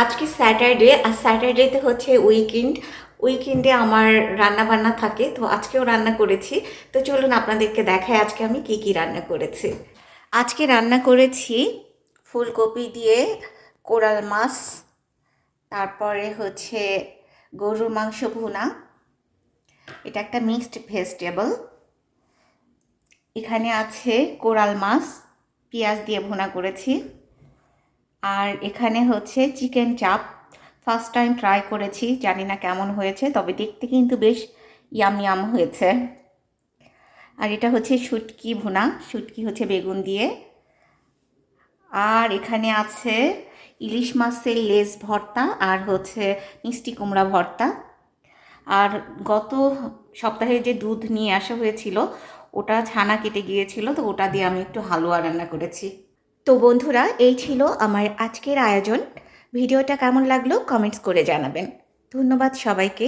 আজকে স্যাটারডে, আর স্যাটারডেতে হচ্ছে উইকেন্ডে আমার রান্না বান্না থাকে, তো আজকেও রান্না করেছি। তো চলুন আপনাদেরকে দেখাই আজকে আমি কি কি রান্না করেছি। আজকে রান্না করেছি ফুলকপি দিয়ে কোরাল মাছ, তারপরে হচ্ছে গরুর মাংস ভুনা। এটা একটা মিক্সড ভেজিটেবল। এখানে আছে কোরাল মাছ পেঁয়াজ দিয়ে ভুনা করেছি। আর এখানে হচ্ছে চিকেন চাপ, ফার্স্ট টাইম ট্রাই করেছি, জানি না কেমন হয়েছে, তবে দেখতে কিন্তু বেশ ইয়াম ইয়াম হয়েছে। আর এটা হচ্ছে শুটকি ভুনা, শুটকি হচ্ছে বেগুন দিয়ে। আর এখানে আছে ইলিশ মাছের লেজ ভর্তা, আর হচ্ছে মিষ্টি কুমড়া ভর্তা। আর গত সপ্তাহে যে দুধ নিয়ে আসা হয়েছিল ওটা ছানা কেটে গিয়েছিল, তো ওটা দিয়ে আমি একটু হালুয়া রান্না করেছি। তো বন্ধুরা, এই ছিল আমার আজকের আয়োজন। ভিডিওটা কেমন লাগলো কমেন্টস করে জানাবেন। ধন্যবাদ সবাইকে।